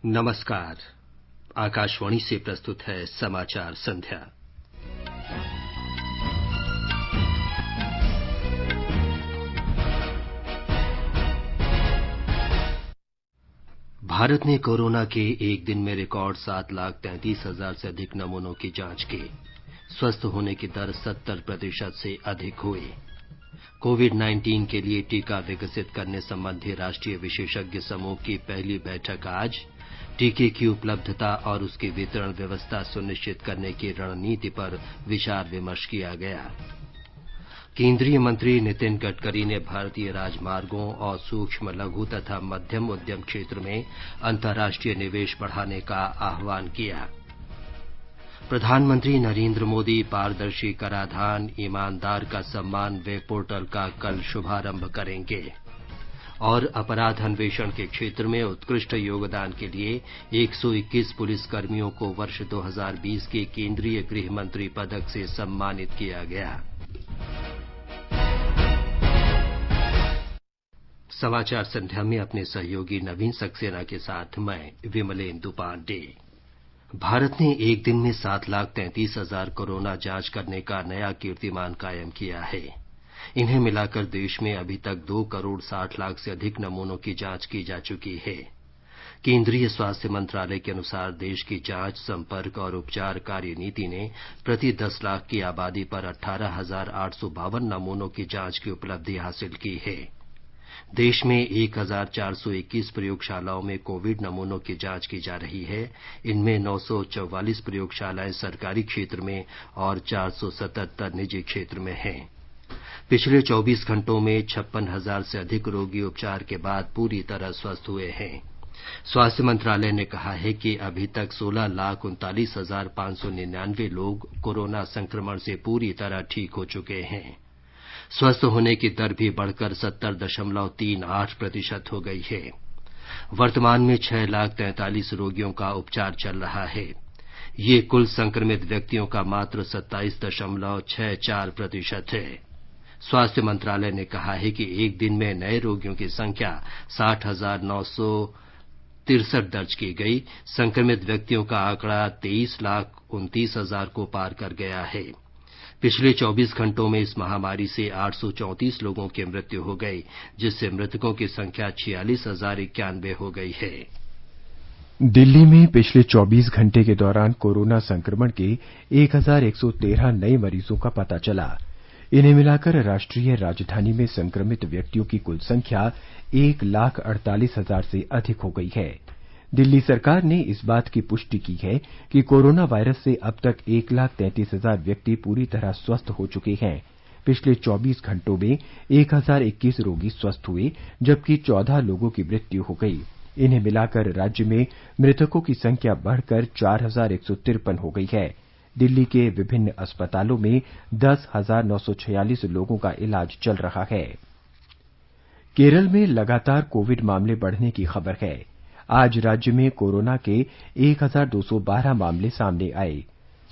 नमस्कार। आकाशवाणी से प्रस्तुत है समाचार संध्या। भारत ने कोरोना के एक दिन में रिकॉर्ड 7,33,000 से अधिक नमूनों की जांच की। स्वस्थ होने की दर 70% से अधिक हुई। कोविड-19 के लिए टीका विकसित करने संबंधी राष्ट्रीय विशेषज्ञ समूह की पहली बैठक आज। टीके की उपलब्धता और उसकी वितरण व्यवस्था सुनिश्चित करने की रणनीति पर विचार विमर्श किया गया। केंद्रीय मंत्री नितिन गडकरी ने भारतीय राजमार्गों और सूक्ष्म लघु तथा मध्यम उद्यम क्षेत्र में अंतर्राष्ट्रीय निवेश बढ़ाने का आह्वान किया। प्रधानमंत्री नरेंद्र मोदी पारदर्शी कराधान ईमानदार का सम्मान वेब पोर्टल का कल शुभारंभ करेंगे और अपराध अन्वेषण के क्षेत्र में उत्कृष्ट योगदान के लिए 121 पुलिसकर्मियों को वर्ष 2020 के केंद्रीय गृह मंत्री पदक से सम्मानित किया गया। समाचार संध्या में अपने सहयोगी नवीन सक्सेना के साथ मैं विमलेंदु पांडे। भारत ने एक दिन में 7,33,000 कोरोना जांच करने का नया कीर्तिमान कायम किया है। इन्हें मिलाकर देश में अभी तक 2 करोड़ 60 लाख से अधिक नमूनों की जांच की जा चुकी है। केंद्रीय स्वास्थ्य मंत्रालय के अनुसार देश की जांच, संपर्क और उपचार कार्य नीति ने प्रति 10 लाख की आबादी पर 18,852 नमूनों की जांच की उपलब्धि हासिल की है। देश में 1,421 प्रयोगशालाओं में कोविड नमूनों की जांच की जा रही है। इनमें 944 प्रयोगशालाएं सरकारी क्षेत्र में और 477 निजी क्षेत्र में हैं। पिछले 24 घंटों में 56,000 से अधिक रोगी उपचार के बाद पूरी तरह स्वस्थ हुए हैं। स्वास्थ्य मंत्रालय ने कहा है कि अभी तक 16,39,599 लोग कोरोना संक्रमण से पूरी तरह ठीक हो चुके हैं। स्वस्थ होने की दर भी बढ़कर 70.38% हो गई है। वर्तमान में 6,43,000 रोगियों का उपचार चल रहा है। ये कुल संक्रमित व्यक्तियों का मात्र 27.64% है। स्वास्थ्य मंत्रालय ने कहा है कि एक दिन में नए रोगियों की संख्या 60,963 दर्ज की गई। संक्रमित व्यक्तियों का आंकड़ा 23,29,000 को पार कर गया है। पिछले 24 घंटों में इस महामारी से 834 लोगों की मृत्यु हो गई, जिससे मृतकों की संख्या 46,091 हो गई है। दिल्ली में पिछले 24 घंटे के दौरान कोरोना संक्रमण के 1,113 नए मरीजों का पता चला। इन्हें मिलाकर राष्ट्रीय राजधानी में संक्रमित व्यक्तियों की कुल संख्या 1,48,000 से अधिक हो गई है। दिल्ली सरकार ने इस बात की पुष्टि की है कि कोरोना वायरस से अब तक 1,33,000 व्यक्ति पूरी तरह स्वस्थ हो चुके हैं। पिछले 24 घंटों में 1,021 रोगी स्वस्थ हुए, जबकि 14 लोगों की मृत्यु हो गई। इन्हें मिलाकर राज्य में मृतकों की संख्या बढ़कर 4,153 हो गई है। दिल्ली के विभिन्न अस्पतालों में 10,946 लोगों का इलाज चल रहा है। केरल में लगातार कोविड मामले बढ़ने की खबर है। आज राज्य में कोरोना के 1,212 मामले सामने आए।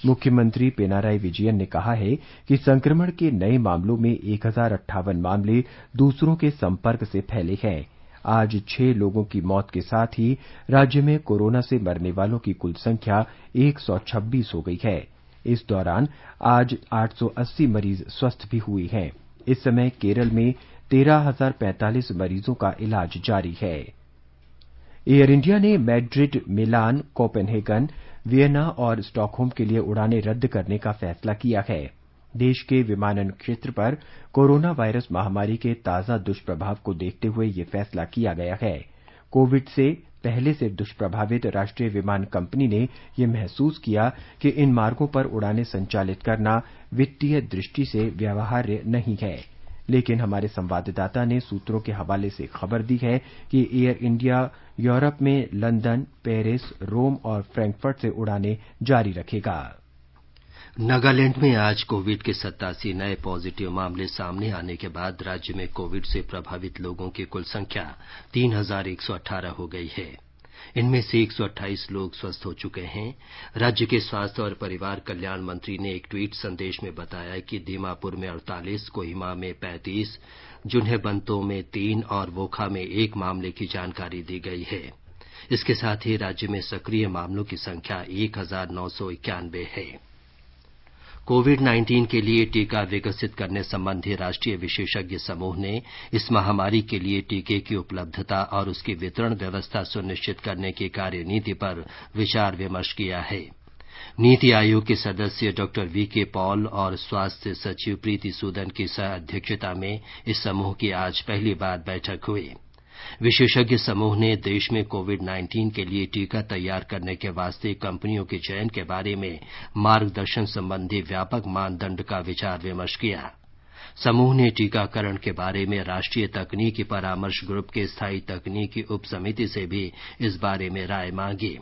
मुख्यमंत्री पिनाराई विजयन ने कहा है कि संक्रमण के नए मामलों में 1,058 मामले दूसरों के संपर्क से फैले हैं। आज 6 लोगों की मौत के साथ ही राज्य में कोरोना से मरने वालों की कुल संख्या 126 हो गई है। इस दौरान आज 880 मरीज स्वस्थ भी हुए हैं। इस समय केरल में 13,045 मरीजों का इलाज जारी है। एयर इंडिया ने मैड्रिड, मिलान, कोपेनहेगन, वियना और स्टॉकहोम के लिए उड़ानें रद्द करने का फैसला किया है। देश के विमानन क्षेत्र पर कोरोना वायरस महामारी के ताजा दुष्प्रभाव को देखते हुए यह फैसला किया गया है। कोविड से पहले से दुष्प्रभावित राष्ट्रीय विमान कंपनी ने यह महसूस किया कि इन मार्गों पर उड़ानें संचालित करना वित्तीय दृष्टि से व्यवहार्य नहीं है। लेकिन हमारे संवाददाता ने सूत्रों के हवाले से खबर दी है कि एयर इंडिया यूरोप में लंदन, पेरिस, रोम और फ्रैंकफर्ट से उड़ानें जारी रखेगा। नागालैंड में आज कोविड के 87 नए पॉजिटिव मामले सामने आने के बाद राज्य में कोविड से प्रभावित लोगों की कुल संख्या 3,118 हो गई है। इनमें से 128 लोग स्वस्थ हो चुके हैं। राज्य के स्वास्थ्य और परिवार कल्याण मंत्री ने एक ट्वीट संदेश में बताया कि दीमापुर में 48, कोहिमा में 35, जुन्हेबंतो में 3 और वोखा में 1 मामले की जानकारी दी गई है। इसके साथ ही राज्य में सक्रिय मामलों की संख्या 1991 है। कोविड-19 के लिए टीका विकसित करने संबंधी राष्ट्रीय विशेषज्ञ समूह ने इस महामारी के लिए टीके की उपलब्धता और उसकी वितरण व्यवस्था सुनिश्चित करने की कार्यनीति पर विचार विमर्श किया है। नीति आयोग के सदस्य डॉ वीके पॉल और स्वास्थ्य सचिव प्रीति सूदन की सह अध्यक्षता में इस समूह की आज पहली बार बैठक हुई। विशेषज्ञ समूह ने देश में कोविड-19 के लिए टीका तैयार करने के वास्ते कंपनियों के चयन के बारे में मार्गदर्शन संबंधी व्यापक मानदंड का विचार विमर्श किया। समूह ने टीकाकरण के बारे में राष्ट्रीय तकनीकी परामर्श ग्रुप के स्थायी तकनीकी उप समिति से भी इस बारे में राय मांगी।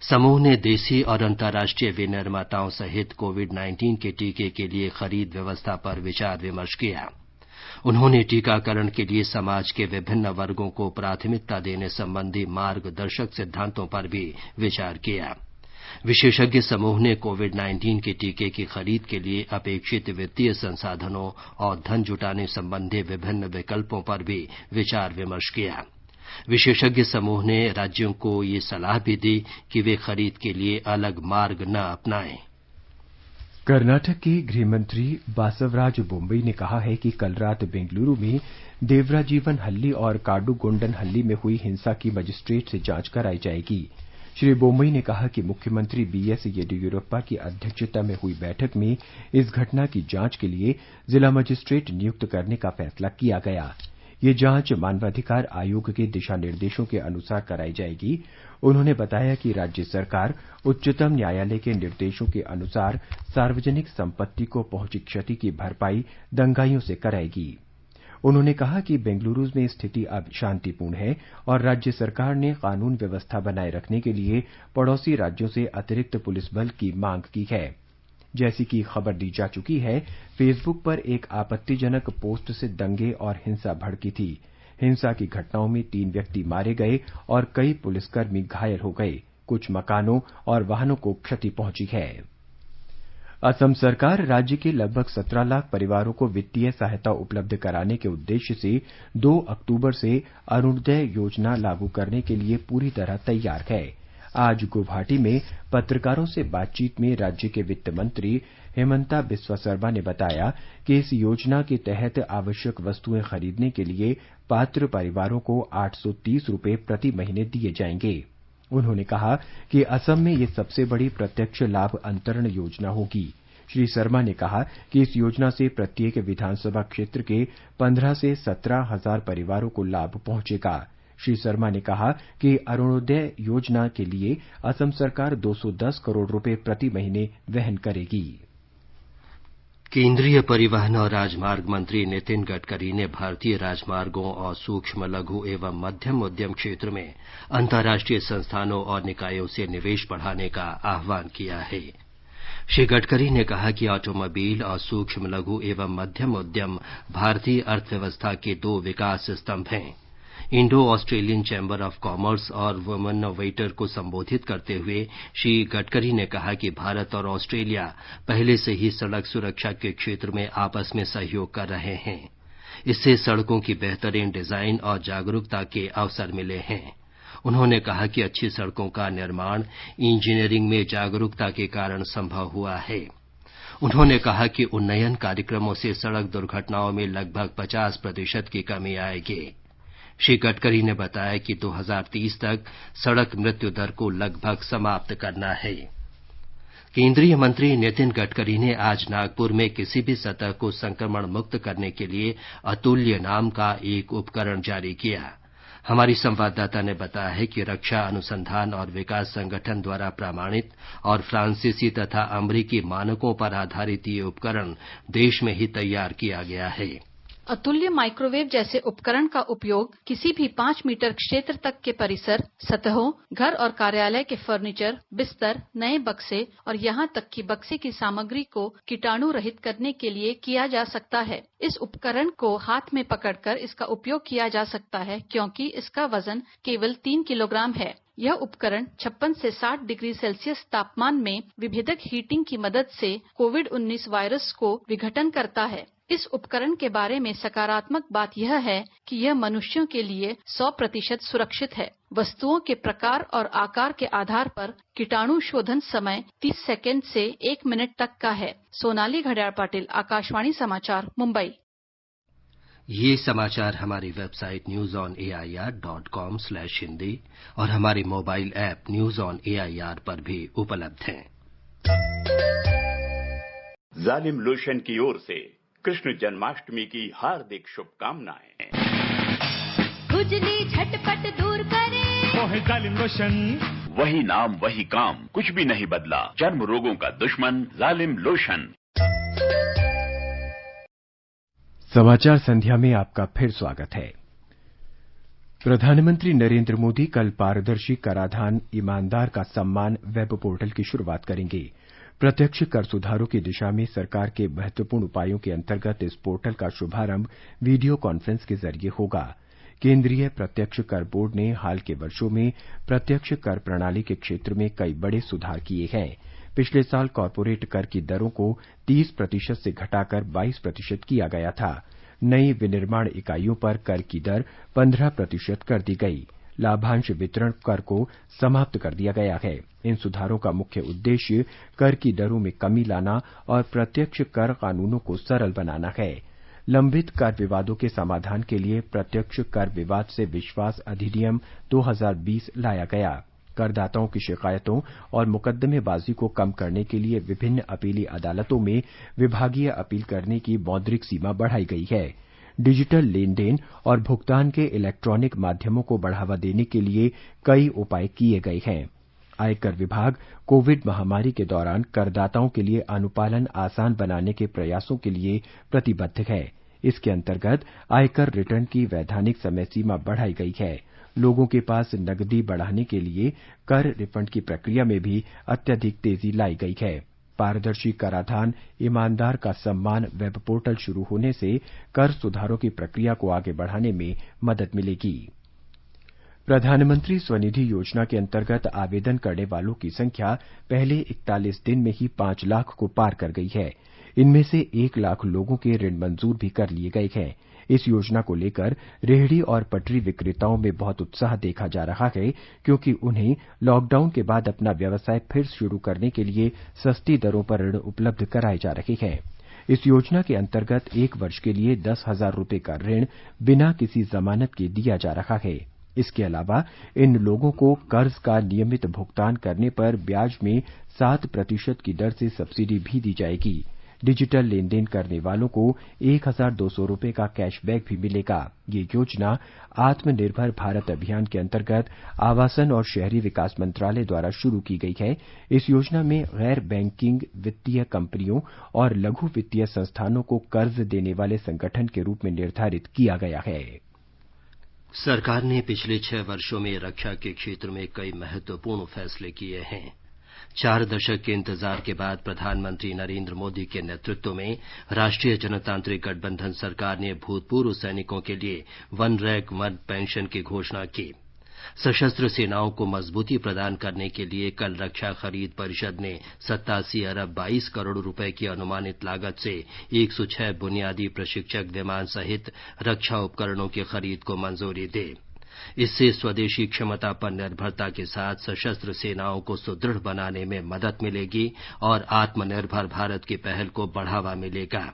समूह ने देसी और अंतर्राष्ट्रीय विनिर्माताओं सहित कोविड-19 के टीके के लिए खरीद व्यवस्था पर विचार विमर्श किया। उन्होंने टीकाकरण के लिए समाज के विभिन्न वर्गों को प्राथमिकता देने संबंधी मार्गदर्शक सिद्धांतों पर भी विचार किया। विशेषज्ञ समूह ने कोविड-19 के टीके की खरीद के लिए अपेक्षित वित्तीय संसाधनों और धन जुटाने संबंधी विभिन्न विकल्पों पर भी विचार विमर्श किया। विशेषज्ञ समूह ने राज्यों को ये सलाह भी दी कि वे खरीद के लिए अलग मार्ग न अपनाएं। कर्नाटक के गृहमंत्री बासवराज बोम्मई ने कहा है कि कल रात बेंगलुरु में देवराजीवन हल्ली और काडुगोंडन हल्ली में हुई हिंसा की मजिस्ट्रेट से जांच कराई जाएगी। श्री बोम्मई ने कहा कि मुख्यमंत्री बीएस येदियुरप्पा की अध्यक्षता में हुई बैठक में इस घटना की जांच के लिए जिला मजिस्ट्रेट नियुक्त करने का फैसला किया गया। ये जांच मानवाधिकार आयोग के दिशा निर्देशों के अनुसार कराई जाएगी। उन्होंने बताया कि राज्य सरकार उच्चतम न्यायालय के निर्देशों के अनुसार सार्वजनिक संपत्ति को पहुंची क्षति की भरपाई दंगाइयों से कराएगी। उन्होंने कहा कि बेंगलुरु में स्थिति अब शांतिपूर्ण है और राज्य सरकार ने कानून व्यवस्था बनाए रखने के लिए पड़ोसी राज्यों से अतिरिक्त पुलिस बल की मांग की है। जैसी कि खबर दी जा चुकी है, फेसबुक पर एक आपत्तिजनक पोस्ट से दंगे और हिंसा भड़की थी। हिंसा की घटनाओं में 3 व्यक्ति मारे गए और कई पुलिसकर्मी घायल हो गए। कुछ मकानों और वाहनों को क्षति पहुंची है। असम सरकार राज्य के लगभग 17 लाख परिवारों को वित्तीय सहायता उपलब्ध कराने के उद्देश्य से 2 अक्टूबर से अरुणोदय योजना लागू करने के लिए पूरी तरह तैयार है। आज गुवाहाटी में पत्रकारों से बातचीत में राज्य के वित्त मंत्री हेमंता बिस्वा शर्मा ने बताया कि इस योजना के तहत आवश्यक वस्तुएं खरीदने के लिए पात्र परिवारों को 830 रुपये प्रति महीने दिए जाएंगे। उन्होंने कहा कि असम में ये सबसे बड़ी प्रत्यक्ष लाभ अंतरण योजना होगी। श्री शर्मा ने कहा कि इस योजना से प्रत्येक विधानसभा क्षेत्र के 15 से 17 हजार परिवारों को लाभ पहुंचेगा। श्री शर्मा ने कहा कि अरुणोदय योजना के लिए असम सरकार 210 करोड़ रुपए प्रति महीने वहन करेगी। केंद्रीय परिवहन और राजमार्ग मंत्री नितिन गडकरी ने भारतीय राजमार्गों और सूक्ष्म लघु एवं मध्यम उद्यम क्षेत्र में अंतर्राष्ट्रीय संस्थानों और निकायों से निवेश बढ़ाने का आह्वान किया है। श्री गडकरी ने कहा कि ऑटोमोबाइल और सूक्ष्म लघु एवं मध्यम उद्यम भारतीय अर्थव्यवस्था के 2 विकास स्तंभ हैं। Indo Australian chamber of commerce और वुमेन इनोवेटर को संबोधित करते हुए श्री गडकरी ने कहा कि भारत और ऑस्ट्रेलिया पहले से ही सड़क सुरक्षा के क्षेत्र में आपस में सहयोग कर रहे हैं। इससे सड़कों की बेहतरीन डिजाइन और जागरूकता के अवसर मिले हैं। उन्होंने कहा कि अच्छी सड़कों का निर्माण इंजीनियरिंग में जागरूकता के कारण संभव हुआ है। उन्होंने कहा कि उन्नयन कार्यक्रमों से सड़क दुर्घटनाओं में लगभग 50% की कमी आएगी। श्री गडकरी ने बताया कि 2030 तक सड़क मृत्यु दर को लगभग समाप्त करना है। केंद्रीय मंत्री नितिन गडकरी ने आज नागपुर में किसी भी सतह को संक्रमण मुक्त करने के लिए अतुल्य नाम का एक उपकरण जारी किया। हमारी संवाददाता ने बताया है कि रक्षा अनुसंधान और विकास संगठन द्वारा प्रमाणित और फ्रांसीसी तथा अमरीकी मानकों पर आधारित ये उपकरण देश में ही तैयार किया गया है। अतुल्य माइक्रोवेव जैसे उपकरण का उपयोग किसी भी 5 मीटर क्षेत्र तक के परिसर, सतहों, घर और कार्यालय के फर्नीचर, बिस्तर, नए बक्से और यहाँ तक कि बक्से की सामग्री को कीटाणु रहित करने के लिए किया जा सकता है। इस उपकरण को हाथ में पकड़कर इसका उपयोग किया जा सकता है क्योंकि इसका वजन केवल 3 किलोग्राम है। यह उपकरण 56 से 60 डिग्री सेल्सियस तापमान में विभेदक हीटिंग की मदद से कोविड-19 वायरस को विघटन करता है। इस उपकरण के बारे में सकारात्मक बात यह है कि यह मनुष्यों के लिए 100% सुरक्षित है। वस्तुओं के प्रकार और आकार के आधार पर कीटाणु शोधन समय 30 सेकंड से 1 मिनट तक का है। सोनाली घड़ियाल पाटिल, आकाशवाणी समाचार, मुंबई। ये समाचार हमारी वेबसाइट newsonair.com/hindi और हमारे mobile app news on AIR पर भी उपलब्ध हैं। जालिम लोशन की ओर से कृष्ण जन्माष्टमी की हार्दिक शुभकामनाएं। खुजली झटपट दूर करे वो है जालिम लोशन। वही नाम वही काम, कुछ भी नहीं बदला। चर्म रोगों का दुश्मन जालिम लोशन। समाचार संध्या में आपका फिर स्वागत है। प्रधानमंत्री नरेंद्र मोदी कल पारदर्शी कराधान ईमानदार का सम्मान वेब पोर्टल की शुरुआत करेंगे। प्रत्यक्ष कर सुधारों की दिशा में सरकार के महत्वपूर्ण उपायों के अंतर्गत इस पोर्टल का शुभारंभ वीडियो कॉन्फ्रेंस के जरिए होगा। केंद्रीय प्रत्यक्ष कर बोर्ड ने हाल के वर्षों में प्रत्यक्ष कर प्रणाली के क्षेत्र में कई बड़े सुधार किए हैं। पिछले साल कॉर्पोरेट कर की दरों को 30% से घटाकर 22% किया गया था। नई विनिर्माण इकाइयों पर कर की दर 15% कर दी गई। लाभांश वितरण कर को समाप्त कर दिया गया है। इन सुधारों का मुख्य उद्देश्य कर की दरों में कमी लाना और प्रत्यक्ष कर कानूनों को सरल बनाना है। लंबित कर विवादों के समाधान के लिए प्रत्यक्ष कर विवाद से विश्वास अधिनियम 2020 लाया गया। करदाताओं की शिकायतों और मुकदमेबाजी को कम करने के लिए विभिन्न अपीली अदालतों में विभागीय अपील करने की मौद्रिक सीमा बढ़ाई गई है। डिजिटल लेन देन और भुगतान के इलेक्ट्रॉनिक माध्यमों को बढ़ावा देने के लिए कई उपाय किए गए हैं। आयकर विभाग कोविड महामारी के दौरान करदाताओं के लिए अनुपालन आसान बनाने के प्रयासों के लिए प्रतिबद्ध है। इसके अंतर्गत आयकर रिटर्न की वैधानिक समय सीमा बढ़ाई गई है। लोगों के पास नकदी बढ़ाने के लिए कर रिफंड की प्रक्रिया में भी अत्यधिक तेजी लाई गई है। पारदर्शी कराधान ईमानदार का सम्मान वेब पोर्टल शुरू होने से कर सुधारों की प्रक्रिया को आगे बढ़ाने में मदद मिलेगी। प्रधानमंत्री स्वनिधि योजना के अंतर्गत आवेदन करने वालों की संख्या पहले 41 दिन में ही 5 लाख को पार कर गई है। इनमें से 1 लाख लोगों के ऋण मंजूर भी कर लिए गए हैं। इस योजना को लेकर रेहड़ी और पटरी विक्रेताओं में बहुत उत्साह देखा जा रहा है, क्योंकि उन्हें लॉकडाउन के बाद अपना व्यवसाय फिर शुरू करने के लिए सस्ती दरों पर ऋण उपलब्ध कराए जा रहे हैं। इस योजना के अंतर्गत 1 वर्ष के लिए 10,000 रुपये का ऋण बिना किसी जमानत के दिया जा रहा है। इसके अलावा इन लोगों को कर्ज का नियमित भुगतान करने पर ब्याज में 7% की दर से सब्सिडी भी दी जाएगी। डिजिटल लेन देन करने वालों को 1,200 रुपये का कैशबैक भी मिलेगा। ये योजना आत्मनिर्भर भारत अभियान के अंतर्गत आवासन और शहरी विकास मंत्रालय द्वारा शुरू की गई है। इस योजना में गैर बैंकिंग वित्तीय कंपनियों और लघु वित्तीय संस्थानों को कर्ज देने वाले संगठन के रूप में निर्धारित किया गया है। सरकार ने पिछले 6 वर्षों में रक्षा के क्षेत्र में कई महत्वपूर्ण फैसले किए हैं। 4 दशक के इंतजार के बाद प्रधानमंत्री नरेंद्र मोदी के नेतृत्व में राष्ट्रीय जनतांत्रिक गठबंधन सरकार ने भूतपूर्व सैनिकों के लिए 1 रैंक 1 पेंशन की घोषणा की। सशस्त्र सेनाओं को मजबूती प्रदान करने के लिए कल रक्षा खरीद परिषद ने 87 अरब 22 करोड़ रुपए की अनुमानित लागत से 106 बुनियादी प्रशिक्षक विमान सहित रक्षा उपकरणों की खरीद को मंजूरी दी। इससे स्वदेशी क्षमता पर निर्भरता के साथ सशस्त्र सेनाओं को सुदृढ़ बनाने में मदद मिलेगी और आत्मनिर्भर भारत की पहल को बढ़ावा मिलेगा।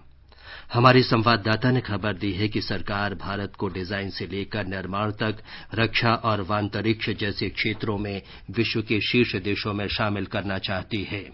हमारे संवाददाता ने खबर दी है कि सरकार भारत को डिजाइन से लेकर निर्माण तक रक्षा और अंतरिक्ष जैसे क्षेत्रों में विश्व के शीर्ष देशों में शामिल करना चाहती है।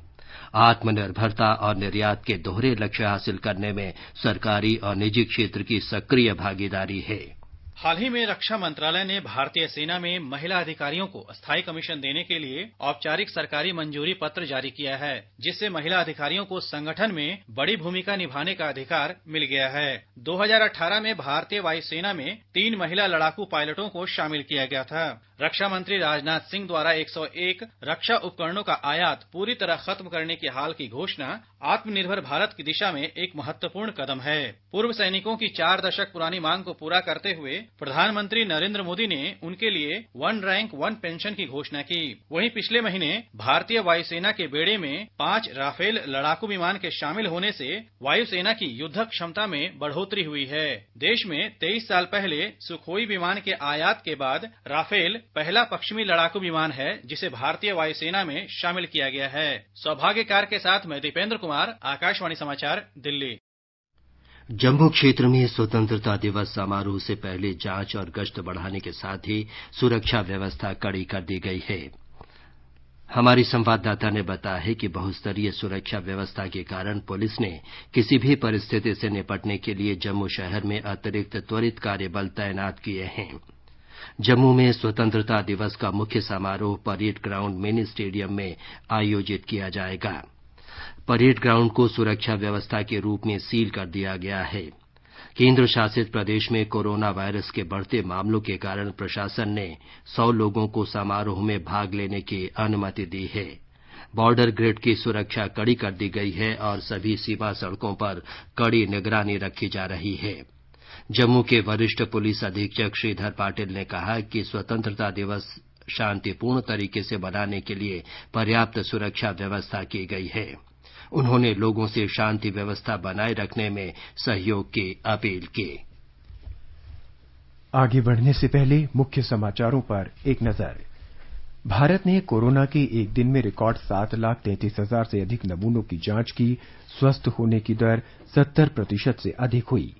आत्मनिर्भरता और निर्यात के दोहरे लक्ष्य हासिल करने में सरकारी और निजी क्षेत्र की सक्रिय भागीदारी है। हाल ही में रक्षा मंत्रालय ने भारतीय सेना में महिला अधिकारियों को स्थायी कमीशन देने के लिए औपचारिक सरकारी मंजूरी पत्र जारी किया है, जिससे महिला अधिकारियों को संगठन में बड़ी भूमिका निभाने का अधिकार मिल गया है। 2018 में भारतीय वायुसेना में 3 महिला लड़ाकू पायलटों को शामिल किया गया था। रक्षा मंत्री राजनाथ सिंह द्वारा 101 रक्षा उपकरणों का आयात पूरी तरह खत्म करने की हाल की घोषणा आत्मनिर्भर भारत की दिशा में एक महत्वपूर्ण कदम है। पूर्व सैनिकों की 4 दशक पुरानी मांग को पूरा करते हुए प्रधानमंत्री नरेंद्र मोदी ने उनके लिए 1 रैंक 1 पेंशन की घोषणा की। वहीं पिछले महीने भारतीय वायुसेना के बेड़े में 5 राफेल लड़ाकू विमान के शामिल होने से वायुसेना की युद्धक क्षमता में बढ़ोतरी हुई है। देश में 23 साल पहले सुखोई विमान के आयात के बाद राफेल पहला पश्चिमी लड़ाकू विमान है जिसे भारतीय वायुसेना में शामिल किया गया है। सौभाग्यकार के साथ मैं दीपेंद्र कुमार, आकाशवाणी समाचार, दिल्ली। जम्मू क्षेत्र में स्वतंत्रता दिवस समारोह से पहले जांच और गश्त बढ़ाने के साथ ही सुरक्षा व्यवस्था कड़ी कर दी गई है। हमारी संवाददाता ने बताया है कि बहुस्तरीय सुरक्षा व्यवस्था के कारण पुलिस ने किसी भी परिस्थिति से निपटने के लिए जम्मू शहर में अतिरिक्त त्वरित कार्यबल तैनात किए हैं। जम्मू में स्वतंत्रता दिवस का मुख्य समारोह परेड ग्राउंड मिनी स्टेडियम में आयोजित किया जाएगा। परेड ग्राउंड को सुरक्षा व्यवस्था के रूप में सील कर दिया गया है। केंद्र शासित प्रदेश में कोरोना वायरस के बढ़ते मामलों के कारण प्रशासन ने 100 लोगों को समारोह में भाग लेने की अनुमति दी है। बॉर्डर ग्रिड की सुरक्षा कड़ी कर दी गई है और सभी सीमा सड़कों पर कड़ी निगरानी रखी जा रही है। जम्मू के वरिष्ठ पुलिस अधीक्षक श्रीधर पाटिल ने कहा कि स्वतंत्रता दिवस शांतिपूर्ण तरीके से मनाने के लिए पर्याप्त सुरक्षा व्यवस्था की गई है। उन्होंने लोगों से शांति व्यवस्था बनाए रखने में सहयोग की अपील की। आगे बढ़ने से पहले मुख्य समाचारों पर एक नजर। भारत ने कोरोना के एक दिन में रिकॉर्ड 7,33,000 से अधिक नमूनों की जांच की। स्वस्थ होने की दर 70% से अधिक हुई।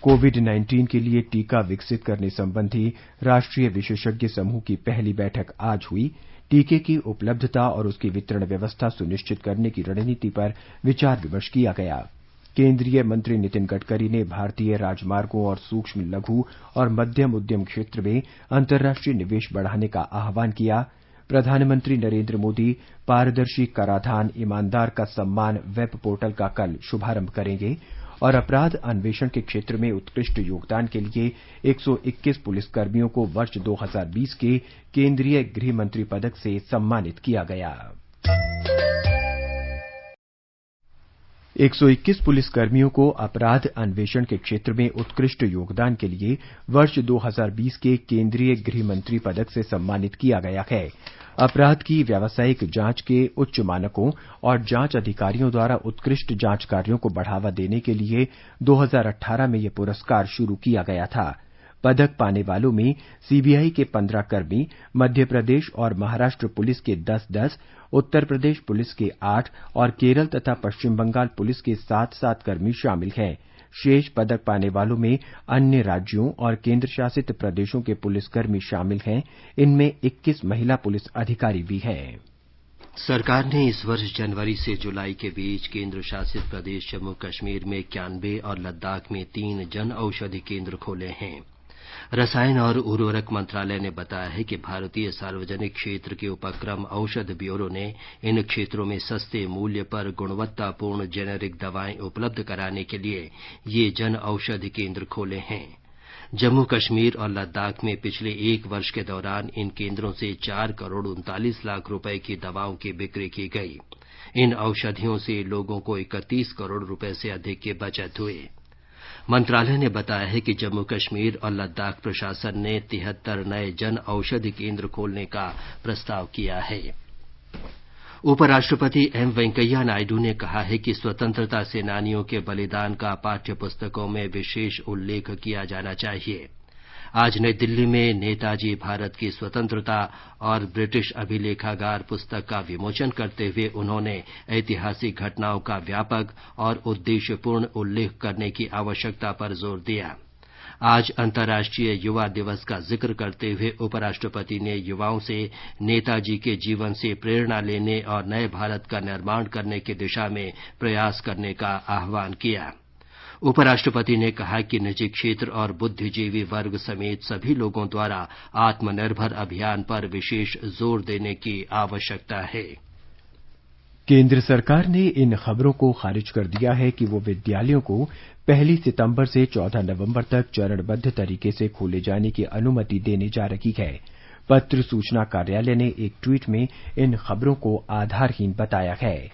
कोविड-19 के लिए टीका विकसित करने संबंधी राष्ट्रीय विशेषज्ञ समूह की पहली बैठक आज हुई। टीके की उपलब्धता और उसकी वितरण व्यवस्था सुनिश्चित करने की रणनीति पर विचार विमर्श किया गया। केंद्रीय मंत्री नितिन गडकरी ने भारतीय राजमार्गों और सूक्ष्म लघु और मध्यम उद्यम क्षेत्र में अंतर्राष्ट्रीय निवेश बढ़ाने का आह्वान किया। प्रधानमंत्री नरेंद्र मोदी पारदर्शी कराधान ईमानदार का सम्मान वेब पोर्टल का कल शुभारंभ करेंगे और अपराध अन्वेषण के क्षेत्र में उत्कृष्ट योगदान के लिए 121 पुलिसकर्मियों को वर्ष 2020 के केंद्रीय गृह मंत्री पदक से सम्मानित किया गया। 121 पुलिसकर्मियों को अपराध अन्वेषण के क्षेत्र में उत्कृष्ट योगदान के लिए वर्ष 2020 के केंद्रीय गृह मंत्री पदक से सम्मानित किया गया है। अपराध की व्यावसायिक जांच के उच्च मानकों और जांच अधिकारियों द्वारा उत्कृष्ट जांच कार्यों को बढ़ावा देने के लिए 2018 में यह पुरस्कार शुरू किया गया था। पदक पाने वालों में सीबीआई के 15 कर्मी, मध्य प्रदेश और महाराष्ट्र पुलिस के 10-10, उत्तर प्रदेश पुलिस के 8 और केरल तथा पश्चिम बंगाल पुलिस के 7-7 कर्मी शामिल हैं। शेष पदक पाने वालों में अन्य राज्यों और केंद्र शासित प्रदेशों के पुलिसकर्मी शामिल हैं। इनमें 21 महिला पुलिस अधिकारी भी हैं। सरकार ने इस वर्ष जनवरी से जुलाई के बीच केंद्र शासित प्रदेश जम्मू कश्मीर में 91 और लद्दाख में 3 जन औषधि केंद्र खोले हैं। रसायन और उर्वरक मंत्रालय ने बताया है कि भारतीय सार्वजनिक क्षेत्र के उपक्रम औषध ब्यूरो ने इन क्षेत्रों में सस्ते मूल्य पर गुणवत्तापूर्ण जेनेरिक दवाएं उपलब्ध कराने के लिए ये जन औषधि केंद्र खोले हैं। जम्मू कश्मीर और लद्दाख में पिछले 1 वर्ष के दौरान इन केंद्रों से 4 करोड़ 39 लाख रुपए की दवाओं की बिक्री की गई। इन औषधियों से लोगों को 31 करोड़ रुपए से अधिक की बचत हुई। मंत्रालय ने बताया है कि जम्मू कश्मीर और लद्दाख प्रशासन ने 73 नए जन औषधि केंद्र खोलने का प्रस्ताव किया है। उपराष्ट्रपति एम वेंकैया नायडू ने कहा है कि स्वतंत्रता सेनानियों के बलिदान का पाठ्य पुस्तकों में विशेष उल्लेख किया जाना चाहिए। आज नई दिल्ली में नेताजी भारत की स्वतंत्रता और ब्रिटिश अभिलेखागार पुस्तक का विमोचन करते हुए उन्होंने ऐतिहासिक घटनाओं का व्यापक और उद्देश्यपूर्ण उल्लेख करने की आवश्यकता पर जोर दिया। आज अंतर्राष्ट्रीय युवा दिवस का जिक्र करते हुए उपराष्ट्रपति ने युवाओं से नेताजी के जीवन से प्रेरणा लेने और नए भारत का निर्माण करने की दिशा में प्रयास करने का आह्वान किया। उपराष्ट्रपति ने कहा कि निजी क्षेत्र और बुद्धिजीवी वर्ग समेत सभी लोगों द्वारा आत्मनिर्भर अभियान पर विशेष जोर देने की आवश्यकता है। केंद्र सरकार ने इन खबरों को खारिज कर दिया है कि वो विद्यालयों को 1 सितंबर से 14 नवंबर तक चरणबद्ध तरीके से खोले जाने की अनुमति देने जा रही है। पत्र सूचना कार्यालय ने एक ट्वीट में इन खबरों को आधारहीन बताया है।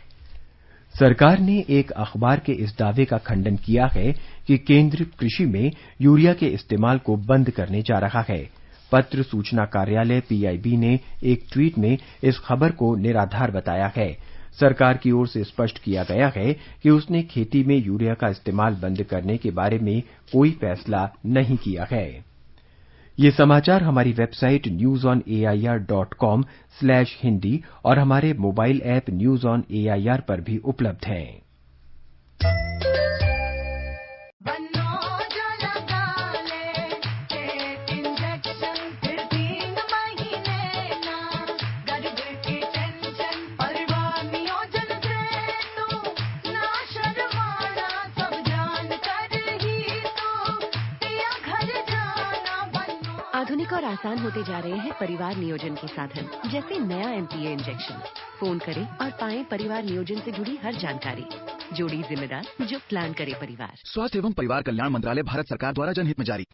सरकार ने एक अखबार के इस दावे का खंडन किया है कि केंद्र कृषि में यूरिया के इस्तेमाल को बंद करने जा रहा है। पत्र सूचना कार्यालय पीआईबी ने एक ट्वीट में इस खबर को निराधार बताया है। सरकार की ओर से स्पष्ट किया गया है कि उसने खेती में यूरिया का इस्तेमाल बंद करने के बारे में कोई फैसला नहीं किया है। ये समाचार हमारी वेबसाइट newsonair.com/hindi और हमारे mobile app news on AIR पर भी उपलब्ध हैं। आधुनिक और आसान होते जा रहे हैं परिवार नियोजन के साधन, जैसे नया एमपीए इंजेक्शन। फोन करें और पाएं परिवार नियोजन से जुड़ी हर जानकारी। जोड़ी जिम्मेदार जो प्लान करे परिवार। स्वास्थ्य एवं परिवार कल्याण मंत्रालय, भारत सरकार द्वारा जनहित में जारी।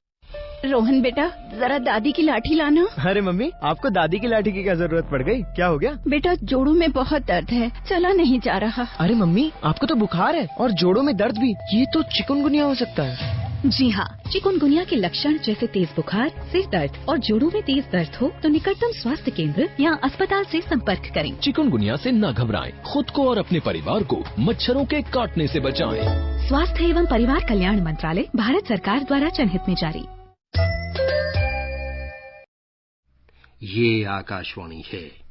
रोहन बेटा, जरा दादी की लाठी लाना। अरे मम्मी, आपको दादी की लाठी की क्या जरूरत पड़ गई? क्या हो गया? बेटा, जोड़ों में बहुत दर्द है, चला नहीं जा रहा। अरे मम्मी, आपको तो बुखार है और जोड़ों में दर्द भी। ये तो चिकनगुनिया हो सकता है। जी हाँ, चिकनगुनिया के लक्षण जैसे तेज बुखार, सिर दर्द और जोड़ों में तेज दर्द हो तो निकटतम स्वास्थ्य केंद्र या अस्पताल से संपर्क करें। चिकनगुनिया से न घबराएं, खुद को और अपने परिवार को मच्छरों के काटने से बचाएं। स्वास्थ्य एवं परिवार कल्याण मंत्रालय, भारत सरकार द्वारा जनहित में जारी। ये आकाशवाणी है।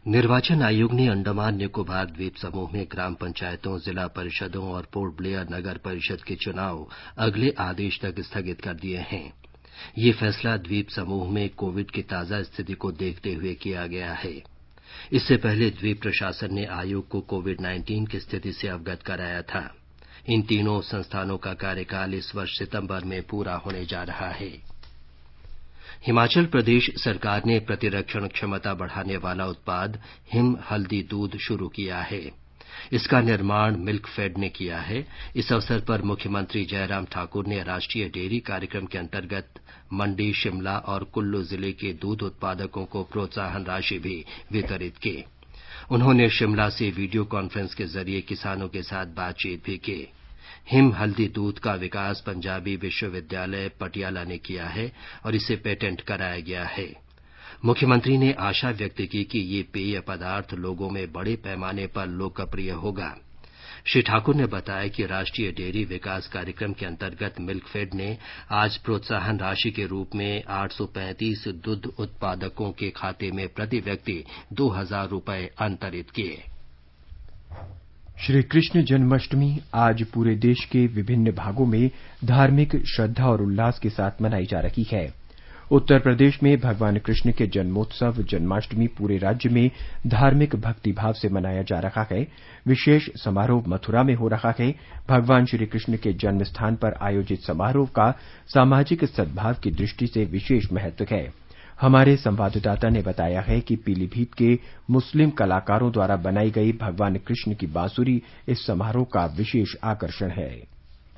निर्वाचन आयोग ने अंडमान निकोबार द्वीप समूह में ग्राम पंचायतों, जिला परिषदों और पोर्ट ब्लेयर नगर परिषद के चुनाव अगले आदेश तक स्थगित कर दिए हैं। ये फैसला द्वीप समूह में कोविड की ताजा स्थिति को देखते हुए किया गया है। इससे पहले द्वीप प्रशासन ने आयोग को कोविड-19 की स्थिति से अवगत कराया था। इन तीनों संस्थानों का कार्यकाल इस वर्ष सितंबर में पूरा होने जा रहा है। हिमाचल प्रदेश सरकार ने प्रतिरक्षण क्षमता बढ़ाने वाला उत्पाद हिम हल्दी दूध शुरू किया है। इसका निर्माण मिल्कफेड ने किया है। इस अवसर पर मुख्यमंत्री जयराम ठाकुर ने राष्ट्रीय डेयरी कार्यक्रम के अंतर्गत मंडी, शिमला और कुल्लू जिले के दूध उत्पादकों को प्रोत्साहन राशि भी वितरित की। उन्होंने शिमला से वीडियो कॉन्फ्रेंस के जरिए किसानों के साथ बातचीत भी की। हिम हल्दी दूध का विकास पंजाबी विश्वविद्यालय पटियाला ने किया है और इसे पेटेंट कराया गया है। मुख्यमंत्री ने आशा व्यक्त की कि ये पेय पदार्थ लोगों में बड़े पैमाने पर लोकप्रिय होगा। श्री ठाकुर ने बताया कि राष्ट्रीय डेयरी विकास कार्यक्रम के अंतर्गत मिल्कफेड ने आज प्रोत्साहन राशि के रूप में 835 दुग्ध उत्पादकों के खाते में प्रति व्यक्ति 2000 रुपए अंतरित किए। श्री कृष्ण जन्माष्टमी आज पूरे देश के विभिन्न भागों में धार्मिक श्रद्धा और उल्लास के साथ मनाई जा रही है। उत्तर प्रदेश में भगवान कृष्ण के जन्मोत्सव जन्माष्टमी पूरे राज्य में धार्मिक भक्तिभाव से मनाया जा रहा है। विशेष समारोह मथुरा में हो रहा है। भगवान श्री कृष्ण के जन्म स्थान पर आयोजित समारोह का सामाजिक सद्भाव की दृष्टि से विशेष महत्व है। हमारे संवाददाता ने बताया है कि पीलीभीत के मुस्लिम कलाकारों द्वारा बनाई गई भगवान कृष्ण की बांसुरी इस समारोह का विशेष आकर्षण है।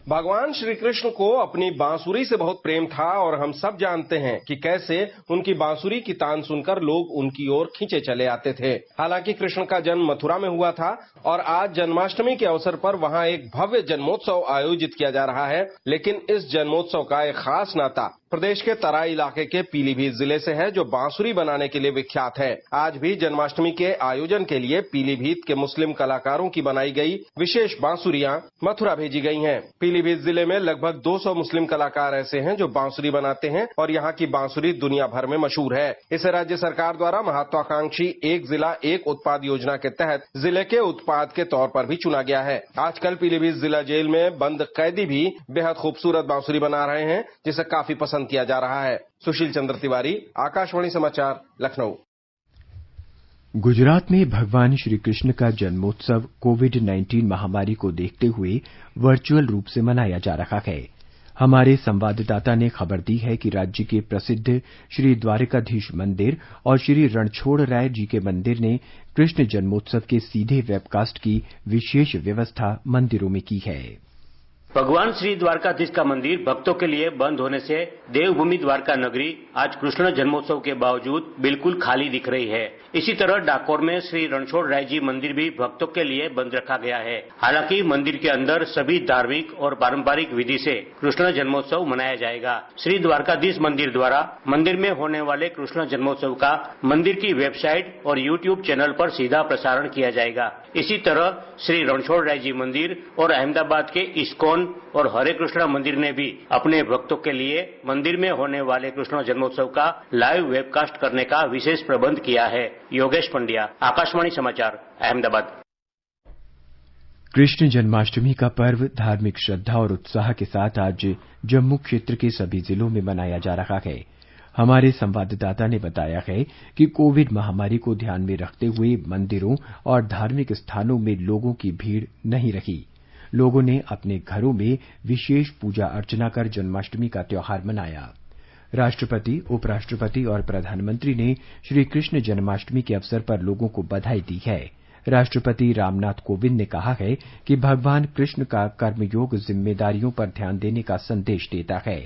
भगवान श्री कृष्ण को अपनी बांसुरी से बहुत प्रेम था और हम सब जानते हैं कि कैसे उनकी बांसुरी की तान सुनकर लोग उनकी ओर खींचे चले आते थे। हालांकि कृष्ण का जन्म मथुरा में हुआ था और आज जन्माष्टमी के अवसर पर वहां एक भव्य जन्मोत्सव आयोजित किया जा रहा है। लेकिन इस जन्मोत्सव का एक खास नाता प्रदेश के तराई इलाके के पीलीभीत जिले से है, जो बांसुरी बनाने के लिए विख्यात है। आज भी जन्माष्टमी के आयोजन के लिए पीलीभीत के मुस्लिम कलाकारों की बनाई गई विशेष बांसुरियां मथुरा भेजी गई हैं। पीलीभीत जिले में लगभग 200 मुस्लिम कलाकार ऐसे हैं जो बांसुरी बनाते हैं और यहाँ की बांसुरी दुनिया भर में मशहूर है। इसे राज्य सरकार द्वारा महत्वाकांक्षी एक जिला एक उत्पाद योजना के तहत जिले के उत्पाद के तौर पर भी चुना गया है। आजकल पीलीभीत जिला जेल में बंद कैदी भी बेहद खूबसूरत बांसुरी बना रहे हैं, जिसे काफी पसंद किया जा रहा है। सुशील चंद्र तिवारी, आकाशवाणी समाचार, लखनऊ। गुजरात में भगवान श्री कृष्ण का जन्मोत्सव कोविड-19 महामारी को देखते हुए वर्चुअल रूप से मनाया जा रहा है। हमारे संवाददाता ने खबर दी है कि राज्य के प्रसिद्ध श्री द्वारिकाधीश मंदिर और श्री रणछोड़ राय जी के मंदिर ने कृष्ण जन्मोत्सव के सीधे वेबकास्ट की विशेष व्यवस्था मंदिरों में की है। भगवान श्री द्वारकाधीश का मंदिर भक्तों के लिए बंद होने से देवभूमि द्वारका नगरी आज कृष्ण जन्मोत्सव के बावजूद बिल्कुल खाली दिख रही है। इसी तरह डाकोर में श्री रणछोड़ राय जी मंदिर भी भक्तों के लिए बंद रखा गया है। हालांकि मंदिर के अंदर सभी धार्मिक और पारंपरिक विधि से कृष्ण जन्मोत्सव मनाया जाएगा। श्री द्वारकाधीश मंदिर द्वारा मंदिर में होने वाले कृष्ण जन्मोत्सव का मंदिर की वेबसाइट और यूट्यूब चैनल पर सीधा प्रसारण किया जाएगा। इसी तरह श्री रणछोड़ राय जी मंदिर और अहमदाबाद के इस्कॉन और हरे कृष्णा मंदिर ने भी अपने भक्तों के लिए मंदिर में होने वाले कृष्ण जन्मोत्सव का लाइव वेबकास्ट करने का विशेष प्रबंध किया है। योगेश पंड्या, आकाशवाणी समाचार, अहमदाबाद। कृष्ण जन्माष्टमी का पर्व धार्मिक श्रद्धा और उत्साह के साथ आज जम्मू क्षेत्र के सभी जिलों में मनाया जा रहा है। हमारे संवाददाता ने बताया है कि कोविड महामारी को ध्यान में रखते हुए मंदिरों और धार्मिक स्थानों में लोगों की भीड़ नहीं रही। लोगों ने अपने घरों में विशेष पूजा अर्चना कर जन्माष्टमी का त्योहार मनाया। राष्ट्रपति, उपराष्ट्रपति और प्रधानमंत्री ने श्री कृष्ण जन्माष्टमी के अवसर पर लोगों को बधाई दी है। राष्ट्रपति रामनाथ कोविंद ने कहा है कि भगवान कृष्ण का कर्मयोग जिम्मेदारियों पर ध्यान देने का संदेश देता है।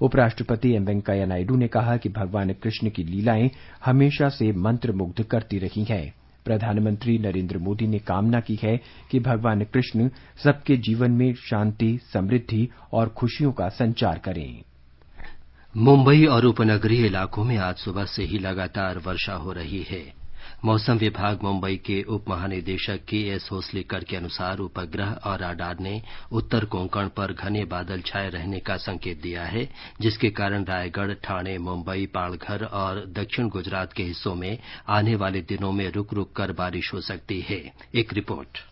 उपराष्ट्रपति एम वेंकैया नायडू ने कहा कि भगवान कृष्ण की लीलाएं हमेशा से मंत्रमुग्ध करती रही हैं। प्रधानमंत्री नरेंद्र मोदी ने कामना की है कि भगवान कृष्ण सबके जीवन में शांति, समृद्धि और खुशियों का संचार करें। मुंबई और उपनगरीय इलाकों में आज सुबह से ही लगातार वर्षा हो रही है। मौसम विभाग मुंबई के उप महानिदेशक के.एस. होसलीकर के अनुसार उपग्रह और राडार ने उत्तर कोंकण पर घने बादल छाए रहने का संकेत दिया है, जिसके कारण रायगढ़, ठाणे, मुंबई, पालघर और दक्षिण गुजरात के हिस्सों में आने वाले दिनों में रुक रुक कर बारिश हो सकती है। एक रिपोर्ट।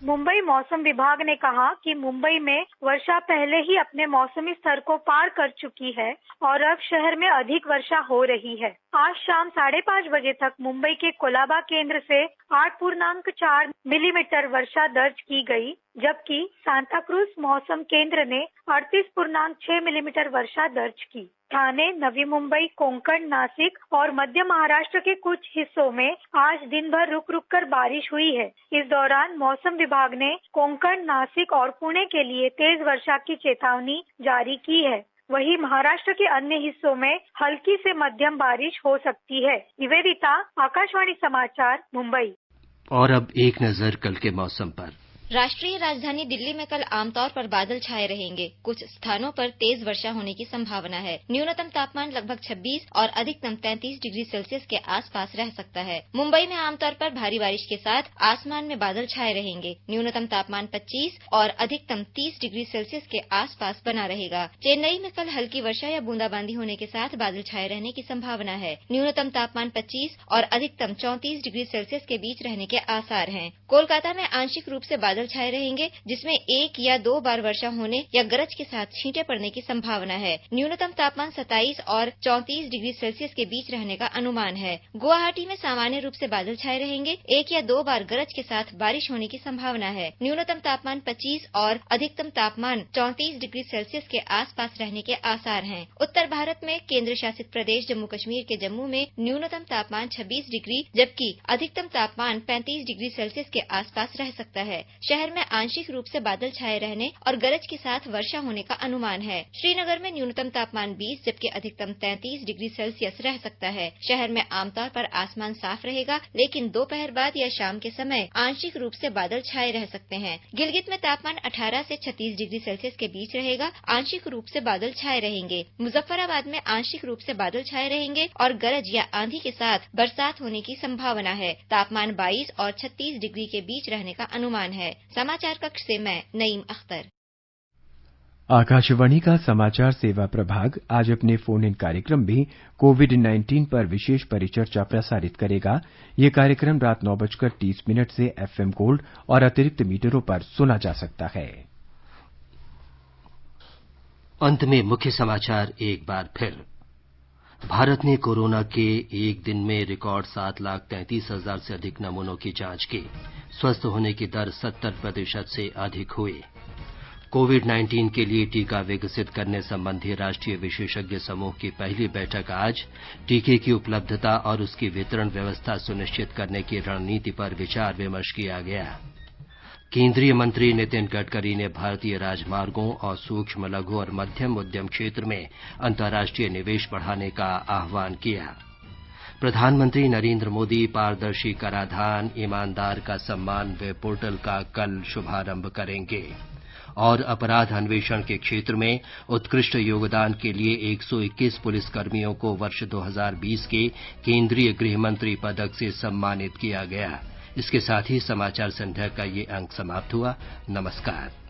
मुंबई मौसम विभाग ने कहा कि मुंबई में वर्षा पहले ही अपने मौसमी स्तर को पार कर चुकी है और अब शहर में अधिक वर्षा हो रही है। आज शाम 5:30 बजे तक मुंबई के कोलाबा केंद्र से 8.4 मिलीमीटर वर्षा दर्ज की गई, जबकि सांता क्रूज मौसम केंद्र ने 38.6 मिलीमीटर वर्षा दर्ज की। ठाणे, नवी मुंबई, कोंकण, नासिक और मध्य महाराष्ट्र के कुछ हिस्सों में आज दिन भर रुक रुक कर बारिश हुई है। इस दौरान मौसम विभाग ने कोंकण, नासिक और पुणे के लिए तेज वर्षा की चेतावनी जारी की है। वहीं महाराष्ट्र के अन्य हिस्सों में हल्की से मध्यम बारिश हो सकती है। निवेदिता, आकाशवाणी समाचार, मुंबई। और अब एक नजर कल के मौसम पर। राष्ट्रीय राजधानी दिल्ली में कल आमतौर पर बादल छाए रहेंगे। कुछ स्थानों पर तेज वर्षा होने की संभावना है। न्यूनतम तापमान लगभग 26 और अधिकतम 33 डिग्री सेल्सियस के आसपास रह सकता है। मुंबई में आमतौर पर भारी बारिश के साथ आसमान में बादल छाए रहेंगे। न्यूनतम तापमान 25 और अधिकतम 30 डिग्री सेल्सियस के आसपास बना रहेगा। चेन्नई में कल हल्की वर्षा या बूंदाबांदी होने के साथ बादल छाए रहने की संभावना है। न्यूनतम तापमान 25 और अधिकतम 34 डिग्री सेल्सियस के बीच रहने के आसार हैं। कोलकाता में आंशिक रूप से बादल छाए रहेंगे, जिसमें 1 या 2 बार वर्षा होने या गरज के साथ छींटे पड़ने की संभावना है। न्यूनतम तापमान 27 और 34 डिग्री सेल्सियस के बीच रहने का अनुमान है। गुवाहाटी में सामान्य रूप से बादल छाए रहेंगे। 1 या 2 बार गरज के साथ बारिश होने की संभावना है। न्यूनतम तापमान 25 और अधिकतम तापमान 34 डिग्री सेल्सियस के आसपास रहने के आसार हैं। उत्तर भारत में केंद्र शासित प्रदेश जम्मू कश्मीर के जम्मू में न्यूनतम तापमान 26 डिग्री जबकि अधिकतम तापमान 35 डिग्री सेल्सियस के आसपास रह सकता है। शहर में आंशिक रूप से बादल छाए रहने और गरज के साथ वर्षा होने का अनुमान है। श्रीनगर में न्यूनतम तापमान 20 जबकि अधिकतम 33 डिग्री सेल्सियस रह सकता है। शहर में आमतौर पर आसमान साफ रहेगा, लेकिन दोपहर बाद या शाम के समय आंशिक रूप से बादल छाए रह सकते हैं। गिलगित में तापमान 18 से 36 डिग्री सेल्सियस के बीच रहेगा। आंशिक रूप से बादल छाए रहेंगे। मुजफ्फराबाद में आंशिक रूप से बादल छाए रहेंगे और गरज या आंधी के साथ बरसात होने की संभावना है। तापमान 22 और 36 डिग्री के बीच रहने का अनुमान है। समाचार कक्ष से मैं नईम अख्तर। आकाशवाणी का समाचार सेवा प्रभाग आज अपने फोन इन कार्यक्रम में कोविड-19 पर विशेष परिचर्चा प्रसारित करेगा। ये कार्यक्रम रात 9:30 से FM गोल्ड और अतिरिक्त मीटरों पर सुना जा सकता है। अंत में मुख्य समाचार एक बार फिर। भारत ने कोरोना के एक दिन में रिकॉर्ड 7,33,000 से अधिक नमूनों की जांच की। स्वस्थ होने की दर 70% से अधिक हुई। कोविड-19 के लिए टीका विकसित करने संबंधी राष्ट्रीय विशेषज्ञ समूह की पहली बैठक आज। टीके की उपलब्धता और उसकी वितरण व्यवस्था सुनिश्चित करने की रणनीति पर विचार विमर्श किया गया। केंद्रीय मंत्री नितिन गडकरी ने भारतीय राजमार्गों और सूक्ष्म लघु और मध्यम उद्यम क्षेत्र में अंतर्राष्ट्रीय निवेश बढ़ाने का आह्वान किया। प्रधानमंत्री नरेंद्र मोदी पारदर्शी कराधान ईमानदार का सम्मान वेब पोर्टल का कल शुभारंभ करेंगे और अपराध अन्वेषण के क्षेत्र में उत्कृष्ट योगदान के लिए 121 पुलिसकर्मियों को वर्ष 2020 के केंद्रीय गृह मंत्री पदक से सम्मानित किया गया। इसके साथ ही समाचार संध्या का ये अंक समाप्त हुआ। नमस्कार।